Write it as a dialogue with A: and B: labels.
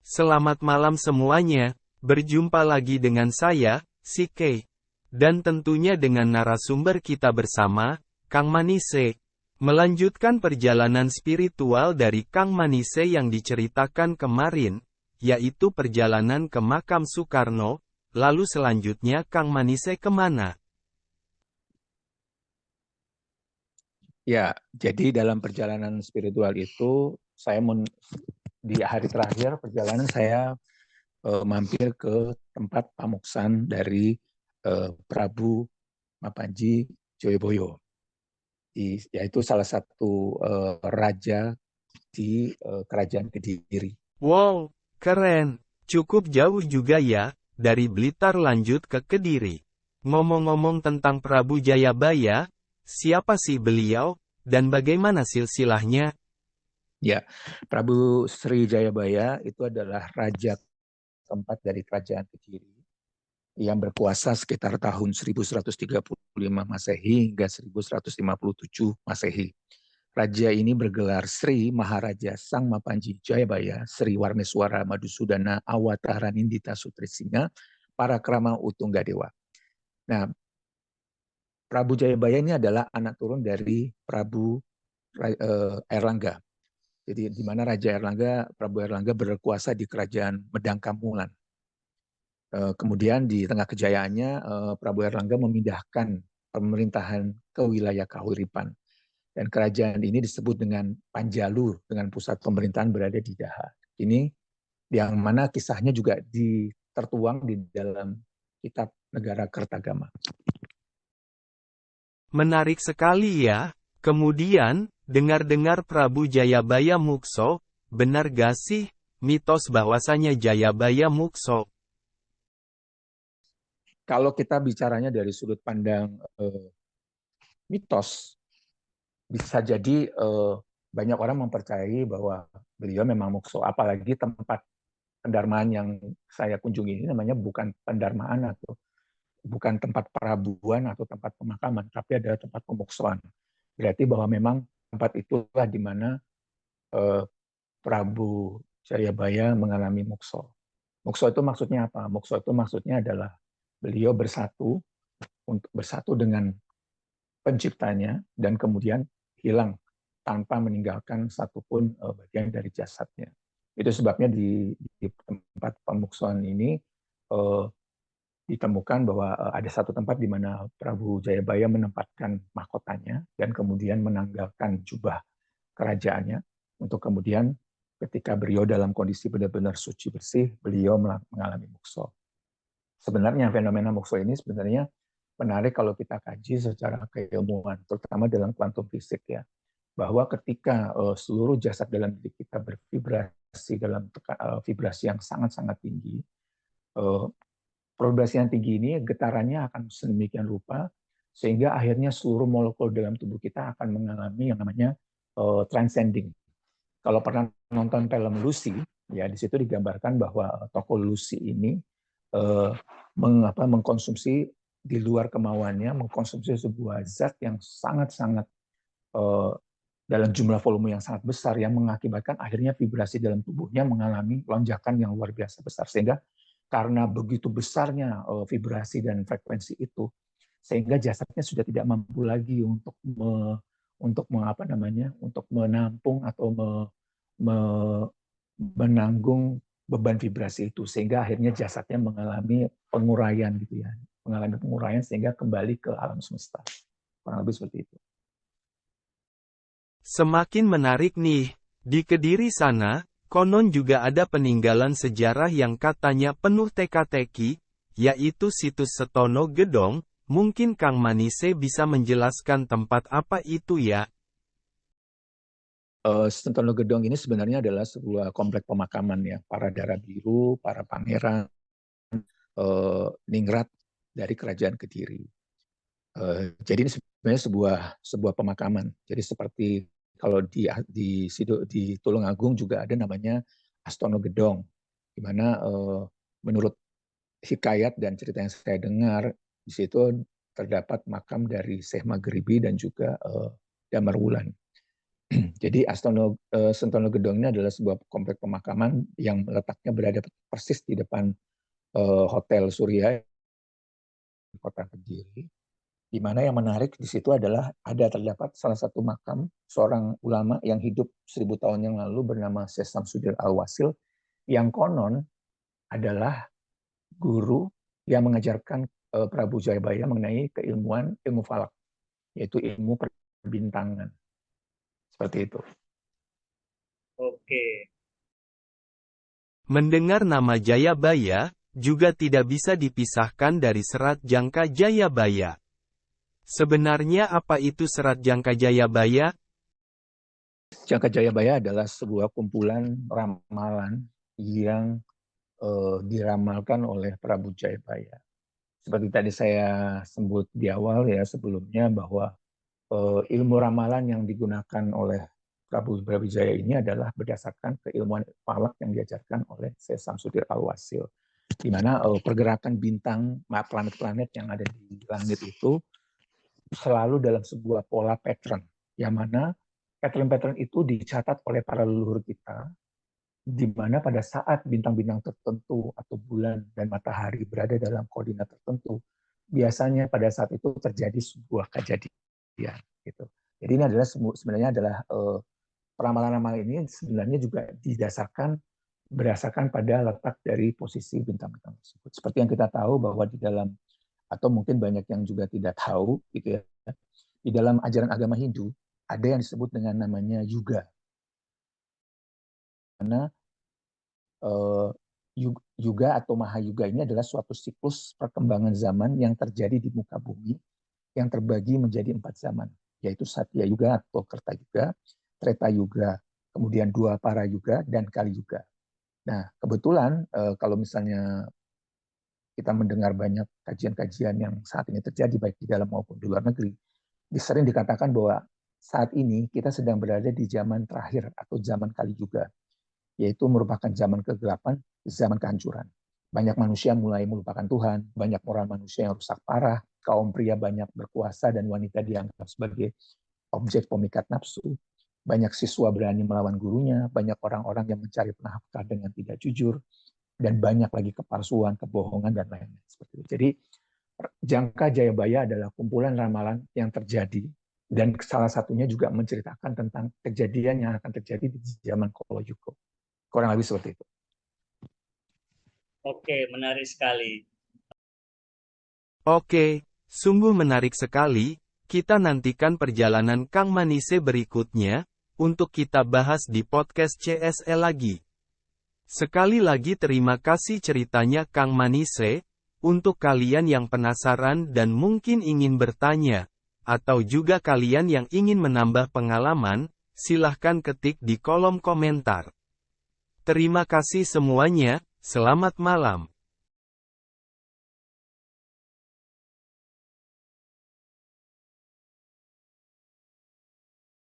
A: Selamat malam semuanya, berjumpa lagi dengan saya, si Kay. Dan tentunya dengan narasumber kita bersama, Kang Manise. Melanjutkan perjalanan spiritual dari Kang Manise yang diceritakan kemarin, yaitu perjalanan ke makam Soekarno, lalu selanjutnya Kang Manise kemana?
B: Ya, jadi dalam perjalanan spiritual itu, di hari terakhir perjalanan saya mampir ke tempat pamuksan dari Prabu Mapanji Joyoboyo, yaitu salah satu raja di Kerajaan Kediri.
A: Wow, keren. Cukup jauh juga ya, dari Blitar lanjut ke Kediri. Ngomong-ngomong tentang Prabu Jayabaya, siapa sih beliau, dan bagaimana silsilahnya?
B: Ya, Prabu Sri Jayabaya itu adalah raja keempat dari Kerajaan Kediri yang berkuasa sekitar tahun 1135 Masehi hingga 1157 Masehi. Raja ini bergelar Sri Maharaja Sang Mapanji Jayabaya Sri Warneswara Madusudana Awatara Nindita Sutrisingha Parakrama Utunggadewa. Nah, Prabu Jayabaya ini adalah anak turun dari Prabu Airlangga. Jadi di mana Prabu Airlangga berkuasa di Kerajaan Medangkamulan. Kemudian di tengah kejayaannya, Prabu Airlangga memindahkan pemerintahan ke wilayah Kahuripan. Dan kerajaan ini disebut dengan Panjalu, dengan pusat pemerintahan berada di Daha. Ini yang mana kisahnya juga tertuang di dalam kitab Negara Kertagama.
A: Menarik sekali ya. Kemudian, dengar-dengar Prabu Jayabaya Mukso, benar gak sih, mitos bahwasanya Jayabaya Mukso?
B: Kalau kita bicaranya dari sudut pandang mitos, bisa jadi banyak orang mempercayai bahwa beliau memang mukso, apalagi tempat pendarmaan yang saya kunjungi ini namanya bukan pendarmaan atau bukan tempat perabuan atau tempat pemakaman, tapi adalah tempat pemuksoan. Berarti bahwa memang tempat itulah di mana Prabu Jayabaya mengalami mukso. Mukso itu maksudnya apa? Mukso itu maksudnya adalah beliau bersatu dengan penciptanya dan kemudian hilang tanpa meninggalkan satupun bagian dari jasadnya. Itu sebabnya di tempat pemuksoan ini ditemukan bahwa ada satu tempat di mana Prabu Jayabaya menempatkan mahkotanya dan kemudian menanggalkan jubah kerajaannya untuk kemudian ketika beliau dalam kondisi benar-benar suci bersih, beliau mengalami mukso. Sebenarnya fenomena mukso ini sebenarnya menarik kalau kita kaji secara keilmuan, terutama dalam kuantum fisik ya, bahwa ketika seluruh jasad dalam diri kita bervibrasi dalam vibrasi yang sangat-sangat tinggi, vibrasi yang tinggi ini getarannya akan sedemikian rupa sehingga akhirnya seluruh molekul dalam tubuh kita akan mengalami yang namanya transcending. Kalau pernah nonton film Lucy, ya di situ digambarkan bahwa tokoh Lucy ini mengkonsumsi di luar kemauannya, mengkonsumsi sebuah zat yang sangat-sangat dalam jumlah volume yang sangat besar yang mengakibatkan akhirnya vibrasi dalam tubuhnya mengalami lonjakan yang luar biasa besar, sehingga karena begitu besarnya vibrasi dan frekuensi itu, sehingga jasadnya sudah tidak mampu lagi untuk menampung atau menanggung beban vibrasi itu, sehingga akhirnya jasadnya mengalami penguraian gitu ya, mengalami penguraian sehingga kembali ke alam semesta, kurang lebih seperti itu.
A: Semakin menarik nih. Di Kediri sana, konon juga ada peninggalan sejarah yang katanya penuh teka-teki, yaitu situs Setono Gedong. Mungkin Kang Manise bisa menjelaskan tempat apa itu ya?
B: Setono Gedong ini sebenarnya adalah sebuah komplek pemakaman ya, para Dara Biru, para pangeran, ningrat dari Kerajaan Kediri. Jadi ini sebenarnya sebuah pemakaman. Jadi seperti kalau di Tulungagung juga ada namanya Astono Gedong, di mana menurut hikayat dan cerita yang saya dengar di situ terdapat makam dari Syekh Maghribi dan juga Damar Wulan. Jadi Sentono Gedong ini adalah sebuah komplek pemakaman yang letaknya berada persis di depan Hotel Surya di Kota Kediri. Di mana yang menarik di situ adalah terdapat salah satu makam seorang ulama yang hidup 1000 tahun yang lalu bernama Syekh Samsudin Al-Wasil, yang konon adalah guru yang mengajarkan Prabu Jayabaya mengenai keilmuan ilmu falak, yaitu ilmu perbintangan. Seperti itu.
C: Oke.
A: Mendengar nama Jayabaya, juga tidak bisa dipisahkan dari Serat Jangka Jayabaya. Sebenarnya apa itu Serat Jangka Jayabaya?
B: Jangka Jayabaya adalah sebuah kumpulan ramalan yang diramalkan oleh Prabu Jayabaya. Seperti tadi saya sebut di awal ya sebelumnya, bahwa ilmu ramalan yang digunakan oleh Prabu Brawijaya ini adalah berdasarkan keilmuan falak yang diajarkan oleh Syekh Samsudin Al-Wasil, di mana pergerakan bintang, planet-planet yang ada di langit itu selalu dalam sebuah pola pattern, yang mana pattern-pattern itu dicatat oleh para leluhur kita, di mana pada saat bintang-bintang tertentu atau bulan dan matahari berada dalam koordinat tertentu, biasanya pada saat itu terjadi sebuah kejadian. Gitu. Jadi ini adalah sebenarnya adalah peramalan-ramalan ini sebenarnya juga berdasarkan pada letak dari posisi bintang-bintang tersebut. Seperti yang kita tahu bahwa di dalam, atau mungkin banyak yang juga tidak tahu gitu ya, di dalam ajaran agama Hindu ada yang disebut dengan namanya yuga. Karena yuga atau mahayuga ini adalah suatu siklus perkembangan zaman yang terjadi di muka bumi yang terbagi menjadi 4 zaman, yaitu Satya Yuga atau Kerta Yuga, Treta Yuga, kemudian Dua Para Yuga, dan Kali Yuga. Nah, kebetulan kalau misalnya kita mendengar banyak kajian-kajian yang saat ini terjadi baik di dalam maupun di luar negeri, sering dikatakan bahwa saat ini kita sedang berada di zaman terakhir atau zaman Kali Yuga, yaitu merupakan zaman kegelapan, zaman kehancuran. Banyak manusia mulai melupakan Tuhan, banyak moral manusia yang rusak parah, kaum pria banyak berkuasa dan wanita dianggap sebagai objek pemikat nafsu, banyak siswa berani melawan gurunya, banyak orang-orang yang mencari nafkah dengan tidak jujur, dan banyak lagi kepalsuan, kebohongan, dan lain-lain. Seperti itu. Jadi Jangka Jayabaya adalah kumpulan ramalan yang terjadi, dan salah satunya juga menceritakan tentang kejadian yang akan terjadi di zaman Kolo Yugo. Kurang lebih seperti itu.
C: Oke, menarik sekali.
A: Oke, sungguh menarik sekali. Kita nantikan perjalanan Kang Manise berikutnya, untuk kita bahas di podcast CSL lagi. Sekali lagi terima kasih ceritanya Kang Manise. Untuk kalian yang penasaran dan mungkin ingin bertanya, atau juga kalian yang ingin menambah pengalaman, silahkan ketik di kolom komentar. Terima kasih semuanya, selamat malam.